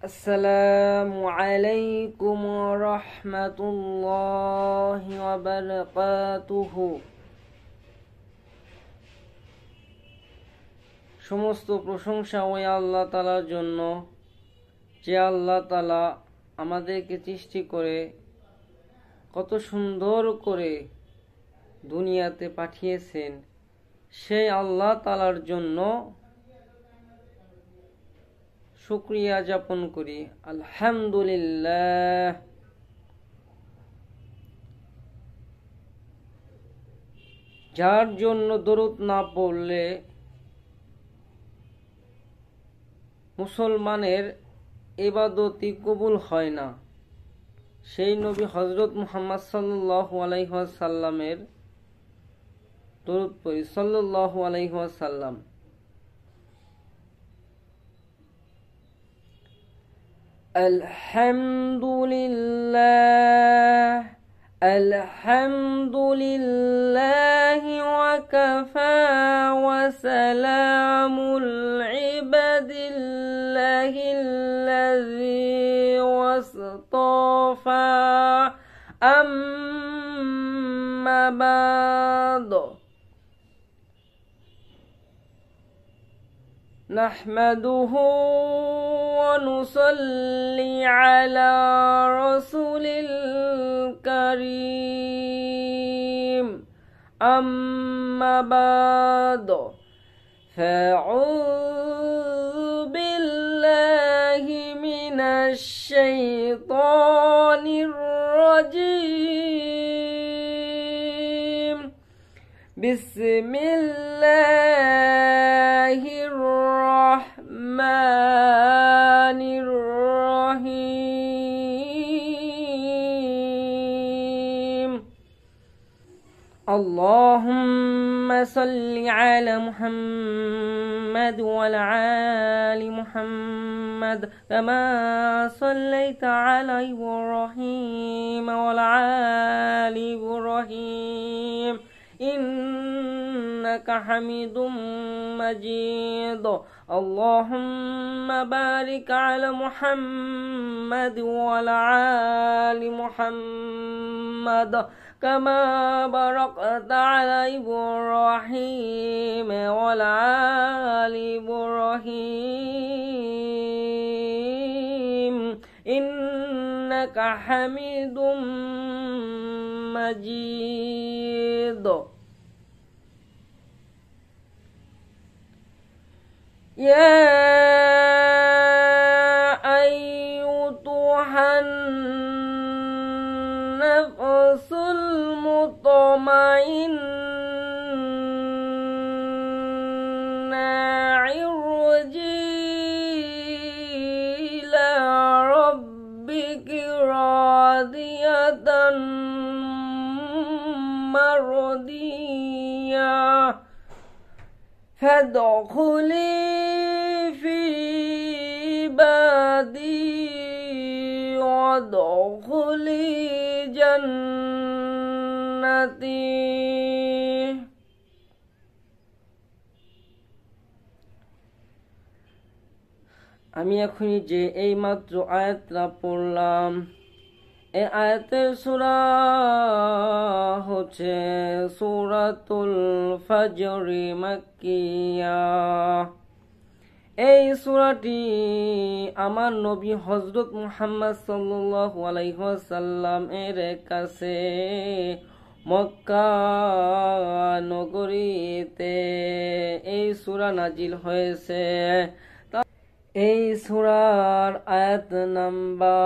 আসসালামু আলাইকুম ওয়া রাহমাতুল্লাহি ওয়া বারাকাতুহু। সমস্ত প্রশংসা ওই আল্লাহ তাআলার জন্য, যে আল্লাহ তাআলা আমাদেরকে সৃষ্টি করে কত সুন্দর করে দুনিয়াতে পাঠিয়েছেন। সেই আল্লাহ তাআলার জন্য শুকরিয়া যাপন করি, আলহামদুলিল্লাহ। যার জন্য দরুদ না পড়লে মুসলমানের ইবাদতই কবুল হয় না, সেই নবী হযরত মুহাম্মদ সাল্লাল্লাহু আলাইহি ওয়াসাল্লামের দরুদ পড়ি, সাল্লাল্লাহু আলাইহি ওয়াসাল্লাম। আলহামদুলিল্লাহ আলহামদুলিল্লাহি ওয়া কাফা ওয়া সালামুল ইবাদিল্লাহিল্লাযী ওয়াসতাফা, আম্মা বা'দ। নাহমাদুহু ওয়া নুসাল্লি আলা রাসূলিল কারীম, আম্মা বা'দ। ফাআউযু বিল্লাহি মিনাশ শাইতানির রাজীম। বিসমিল্লাহির রহমানির রহিম। আল্লাহুম্মা সাল্লি আলা মুহাম্মাদ ওয়া আলা আলি মুহাম্মাদ কামা সাল্লাইতা আলা ইব্রাহিম ওয়া আলা আলি ইব্রাহিম إنك حميد مجيد. اللهم بارك على محمد وعلى آل محمد كما باركت على إبراهيم وعلى آل إبراهيم إنك حميد مجيد. يا أيتها النفس المطمئنة ارجعي إلى ربك راضية مرضية فادخلي في عبادي وادخلي جنتي. আমি এখনই যে এইমাত্র আয়াতটা পড়লাম, এই আয়াতের সূরা হচ্ছে সূরাতুল ফাজর মাক্কিয়া। এই সূরাটি আমার নবী হযরত মুহাম্মদ সাল্লাল্লাহু আলাইহি ওয়াসাল্লাম এর কাছে মক্কা নগরীতে এই সূরা নাজিল হয়েছে। এই সূরার আয়াত নাম্বার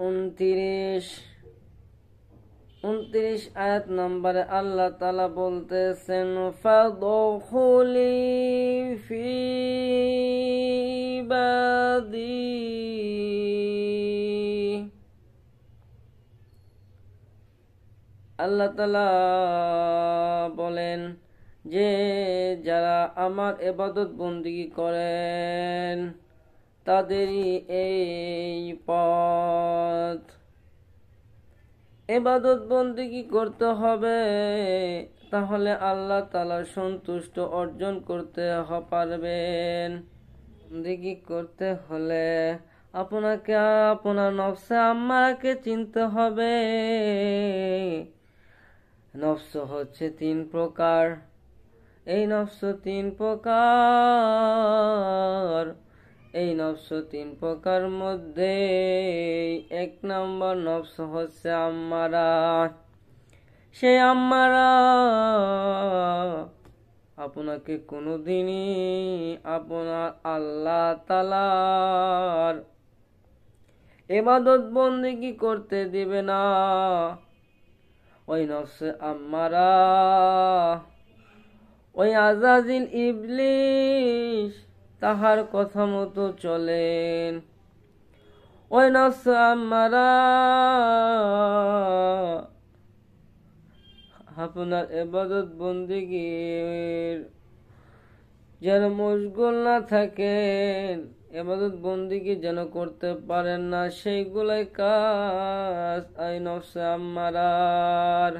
29 আয়াত নম্বরে আল্লাহ তাআলা বলতেছেন, ফাদখুলি ফি ইবাদি। আল্লাহ তাআলা বলেন যে যারা আমার ইবাদত বন্দেগী করেন তাদেরই এই পথ। ইবাদত বন্দেগী করতে হবে, তাহলে আল্লাহ তাআলা সন্তুষ্ট অর্জন করতে পারবেন। বন্দেগী করতে হলে আপনাকে আপনার নফসে আম্মারাকে চিনতে হবে। নফস হচ্ছে 3 প্রকার। এই নফস 3 প্রকার। এই নফস 3 প্রকার মধ্যে 1 নম্বর নফস হচ্ছে আম্মারা। সেই আম্মারা আপনাকে কোনোদিনই আপনার আল্লাহ তাআলার ইবাদত বন্দেগী করতে দিবে না। ওই নফসে আম্মারা, ওই আজাজিল ইবলিস তাহার কথা মতো চলেন। ওই নফসে আম্মারা আপনার ইবাদত বন্দেগীর যেন মশগুল না থাকেন, ইবাদত বন্দেগী যেন করতে পারেন না, সেইগুলাই কাজ এই নফসে আম্মারার।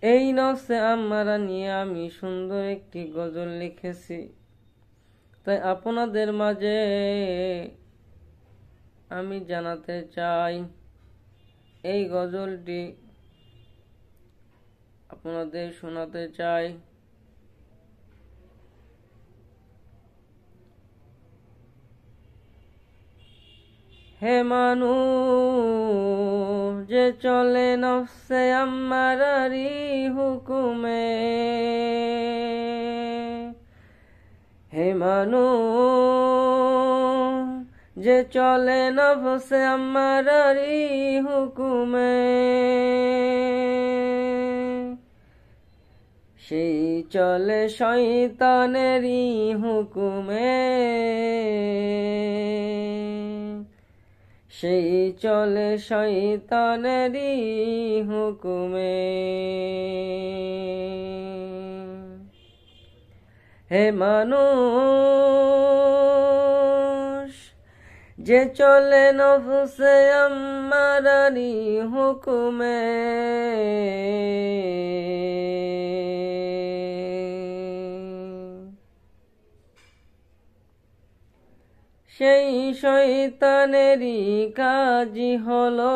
এই নফসে আম্মারা নিয়ে আমি সুন্দর একটি গজল লিখেছি, তাই আপনাদের মাঝে আমি জানাতে চাই এই গজলটি আপনাদের শোনাতে চাই। হে মানুষ যে চলে নফসে আম্মারারি হুকুমে, হে মানুষ যে চলে নফসে আম্মারারি হুকুমে, সেই চলে শয়তানেরই হুকুমে, সেই চলে শয়তানেরই হুকুমে। হে মানুষ যে চলে নফসে আম্মারারি হুকুমে, সেই শয়তানেরই কাজই হলো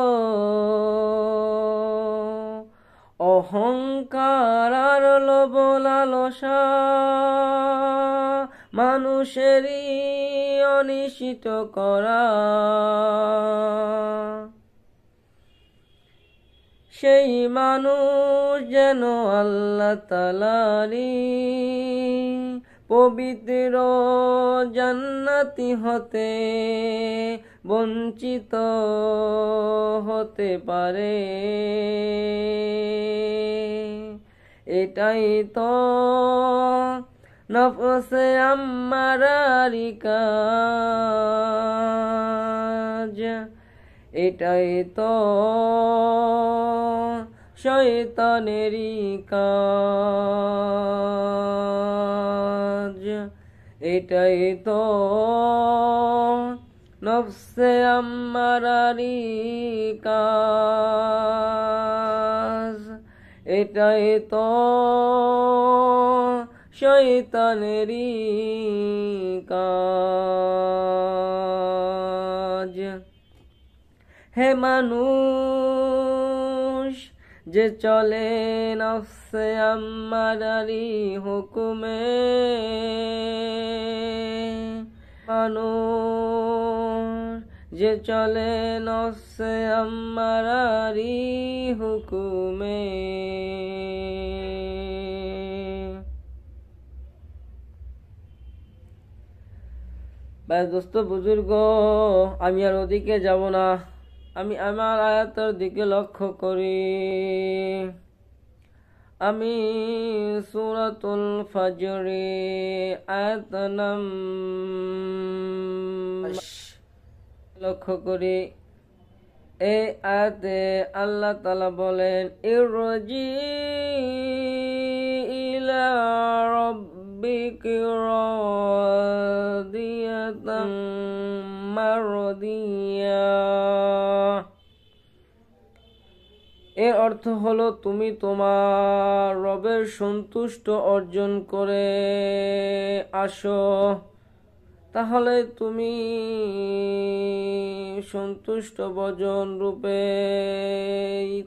অহংকার আর লোভ লালসা, মানুষেরই অনিশ্চিত করা। সেই মানুষ যেন আল্লাহ তাআলারই পবিত্র জান্নাতি হতে বঞ্চিত হতে পারে। এটাই তো নফসে আম্মারারি কাজ, এটাই তো শয়তানেরই কাজ, এটাই তো নফসে আম্মারারি কাজ, এটাই তো শয়তানেরই কাজ। হে মানুষ যে চলে নফসে আম্মারারি হুকুমে, মানুষ যে চলে নফসে আম্মারারি হুকুমে। ভাই দোস্ত বুজুর্গ, আমি আর ওদিকে যাব না, আমি আমার আয়াতের দিকে লক্ষ্য করি। আমি সূরাতুল ফজর আয়াত লক্ষ্য করি। এই আয়াতে আল্লাহ তাআলা বলেন, ইরজি ইলা রাব্বিকি রাদিয়াতাম মারদিয়া। এর অর্থ হলো তুমি তোমার রবের সন্তুষ্ট অর্জন করে আসো, তাহলে তুমি সন্তুষ্ট ভজন রূপে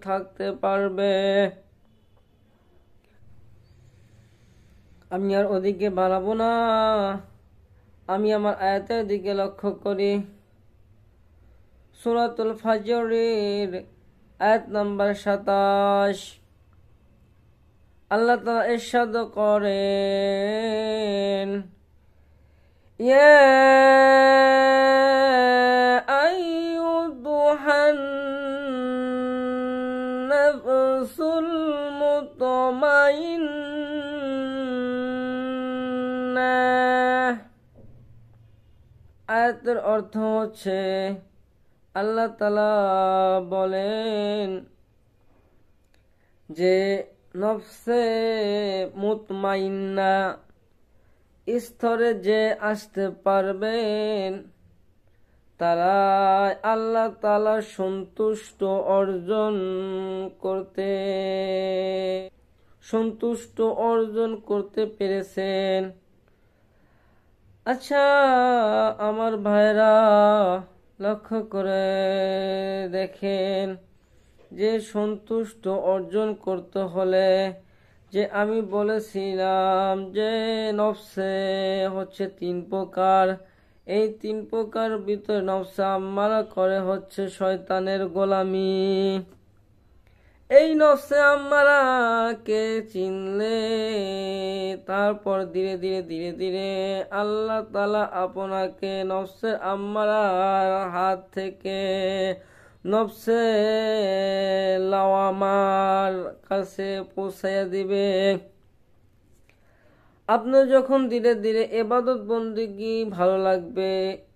থাকতে পারবে। আমি আর ওদিকে বাড়াবো না, আমি আমার আয়াতের দিকে লক্ষ্য করি। সূরাতুল ফাজরের আয়াত নাম্বার 27 আল্লাহ তাআলা ইরশাদ করেন, ইয়া আইয়ুহান নাফসুল মুতমাইন্নাহ। আয়াতের অর্থ হচ্ছে আল্লাহ তাআলা বলেন যে নফসে মুতমাইন্না স্তরে যে আসতে পারবেন তারা আল্লাহ তাআলা সন্তুষ্ট অর্জন করতে পেরেছেন। আচ্ছা আমার ভাইরা, লক্ষ্য করে দেখেন যে সন্তুষ্ট অর্জন করতে হলে যে আমি বলেছিলাম যে নফসে হচ্ছে 3 প্রকার, এই 3 প্রকার ভিতরে নফসে আম্মারা করে হচ্ছে শয়তানের গোলামি। এই নফসে আম্মারাকে চিনলে তারপর ধীরে ধীরে ধীরে ধীরে আল্লাহ তাআলা আপনাকে নফসে আম্মারার হাত থেকে নফসে লাওয়ামার কাছে পৌঁছাইয়া দিবে। আপনি যখন ধীরে ধীরে ইবাদত বন্দেগী ভালো লাগবে,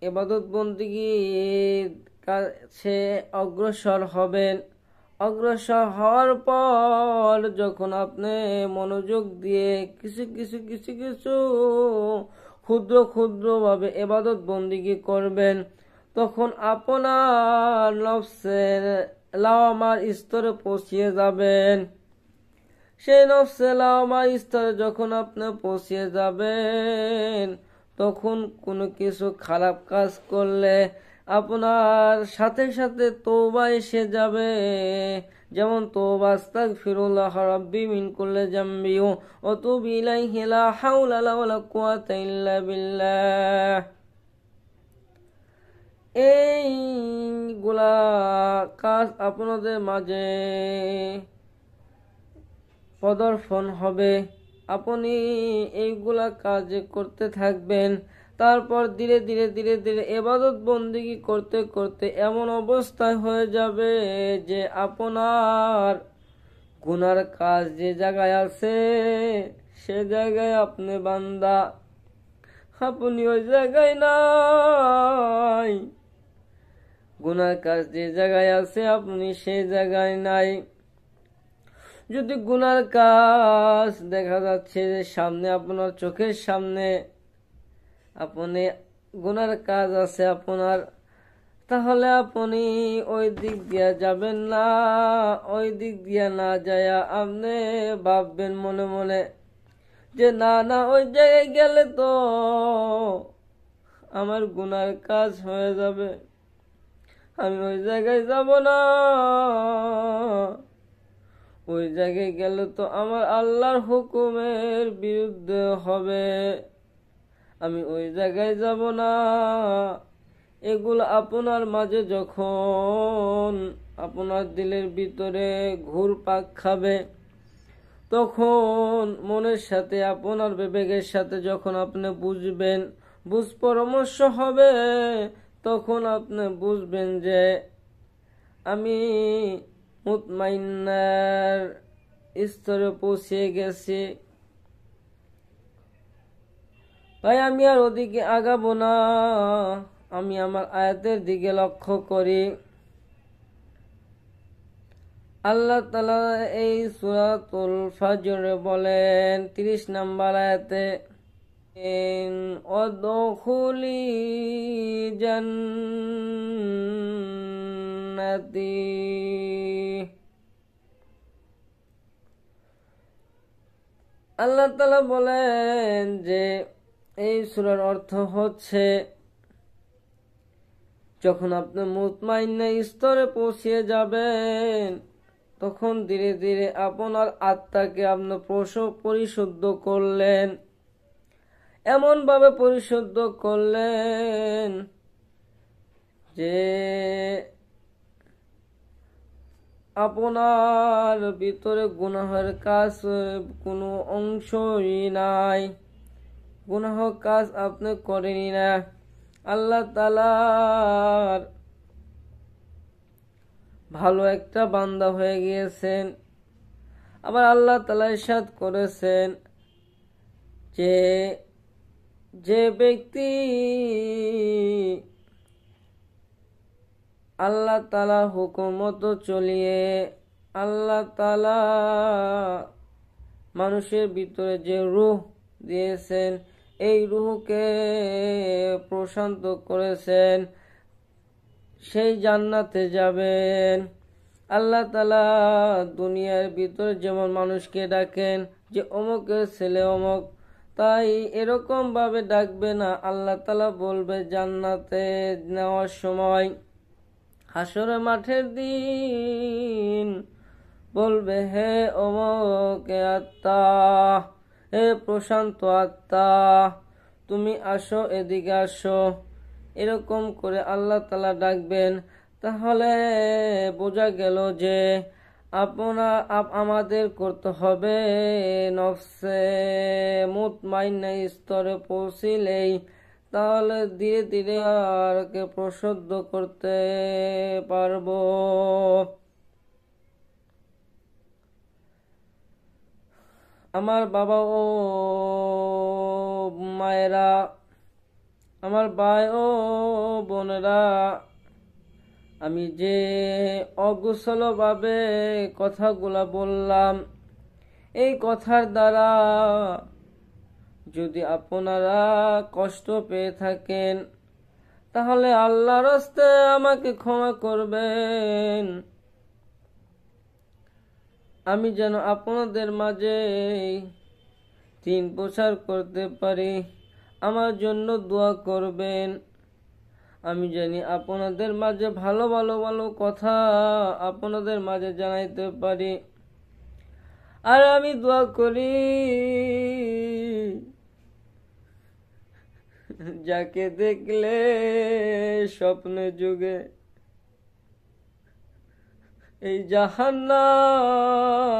ইবাদত বন্দেগীর কাছে অগ্রসর হবেন, অগ্রসর হওয়ার পর যখন আপনি মনোযোগ দিয়ে কিছু কিছু কিছু কিছু ক্ষুদ্র ক্ষুদ্র ভাবে ইবাদত বন্দেগী করবেন, তখন আপনার নফসের লাওয়ামার স্তরে পৌঁছিয়ে যাবেন। সেই নফসে লাওয়ামার স্তরে যখন আপনি পৌঁছিয়ে যাবেন, তখন কোনো কিছু খারাপ কাজ করলে আপনার সাথে সাথে তওবা এসে যাবে। যেমন তওবা আস্তাগফিরুল্লাহ রাব্বি মিন কুল্লি যামবি ওয়া আতুবু ইলাইহি লা হাওলা ওয়ালা কুওয়াতা ইল্লা বিল্লাহ। এইগুলা কাজ আপনাদের মাঝে প্রদর্শন হবে, আপনি এইগুলা কাজ করতে থাকবেন। তারপর ধীরে ধীরে ধীরে ধীরে ইবাদত বন্দেগী করতে করতে এমন অবস্থায় হয়ে যাবে যে আপনার গুনার কাজ যে জায়গায় আছে সে জায়গায় আপনি বান্দা, আপনি ওই জায়গায় নাই। গুনার কাজ যে জায়গায় আছে আপনি সেই জায়গায় নাই। যদি গুনার কাজ দেখা যাচ্ছে যে সামনে আপনার চোখের সামনে আপনি গুনার কাজ আছে আপনার, তাহলে আপনি ওই দিক দিয়া যাবেন না। ওই দিক দিয়া না যায়া আপনি ভাববেন মনে মনে যে না না ওই জায়গায় গেলে তো আমার গুনার কাজ হয়ে যাবে, আমি ওই জায়গায় যাব না। ওই জায়গায় গেলে তো আমার আল্লাহর হুকুমের বিরুদ্ধে হবে, আমি ওই জায়গায় যাব না। এগুলো আপনার মাঝে যখন আপনার দিলের ভিতরে ঘুরপাক খাবে, তখন মনের সাথে আপনার বিবেকের সাথে যখন আপনি বুঝবেন, বুঝ পরামর্শ হবে, তখন আপনি বুঝবেন যে আমি মুতমাইন্নার স্তরে পৌঁছে গেছি। ভাই আমি আর ওদিকে আগাবো না, আমি আমার আয়াতের দিকে লক্ষ্য করি। আল্লাহ তাআলা এই সূরাতুল ফাজরে বলেন 30 নম্বর আয়াতে, ওয়াদখুলি জান্নাতি, আল্লাহ তাআলা বলেন যে এই সূরার অর্থ হচ্ছে, যখন আপনি মুতমাইন্না স্তরে পৌঁছে যাবেন তখন ধীরে ধীরে আপনার আত্মাকে আপনি পরিশুদ্ধ করলেন, এমন ভাবে পরিশুদ্ধ করলেন যে আপনার ভিতরে গুনাহের কাজ কোনো অংশই নাই, গুনাহ কাজ আপনি করেনি না। আল্লাহ তাআলার ভালো একটা বান্দা হয়ে গিয়েছেন। আবার আল্লাহ তাআলা ইরশাদ করেছেন যে যে ব্যক্তি আল্লাহ তাআলা হুকুম মতো চলিয়ে আল্লাহ তাআলা মানুষের ভিতরে যে রূহ দিয়েছেন এই রূহকে প্রশান্ত করেছেন, সেই জান্নাতে যাবেন। আল্লাহ তাআলা দুনিয়ার ভিতরে যেমন মানুষকে ডাকেন যে অমুকের ছেলে অমুক, তাই এরকম ভাবে ডাকবে না। আল্লাহ তাআলা বলবে জান্নাতে নেওয়ার সময়, হাসরের মাঠের দিন বলবে হে অমুক আত্মা, হে প্রশান্ত আত্মা, তুমি আসো, এদিকে আসো। এরকম করে আল্লাহ তাআলা ডাকবেন। তাহলে বোঝা গেল যে আমাদের করতে হবে নফসে মুতমাইন্না স্তরে পৌঁছিলেই তাহলে ধীরে ধীরে আর প্রশুদ্ধ করতে পারবো। আমার বাবা ও মায়েরা, আমার ভাই ও বোনেরা, আমি যে অগোছলভাবে কথাগুলা বললাম, এই কথার দ্বারা যদি আপনারা কষ্ট পেয়ে থাকেন তাহলে আল্লাহর রাস্তায় আমাকে ক্ষমা করবেন। আমি যেন আপনাদের মাঝে দিন প্রচার করতে পারি, আমার জন্য দোয়া করবেন। আমি জানি আপনাদের মাঝে ভালো ভালো ভালো কথা আপনাদের মাঝে জানাইতে পারি। আর আমি দোয়া করি যাকে দেখলে স্বপ্নে যুগে এই জাহান্নাম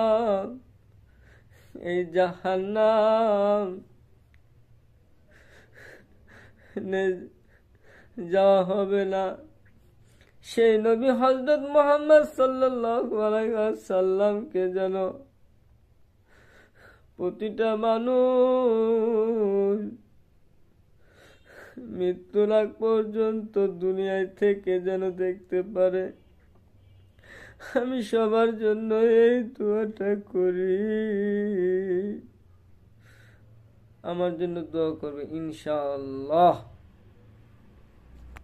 যাওয়া হবে না, সেই নবী হযরত মুহাম্মদ সাল্লাল্লাহু আলাইহি ওয়াসাল্লামকে যেন প্রতিটা মানুষ মৃত্যুর আগ পর্যন্ত দুনিয়ায় থেকে যেন দেখতে পারে। আমি সবার জন্য এই দোয়াটা করি। আমার জন্য দোয়া করবে ইনশাআল্লাহ।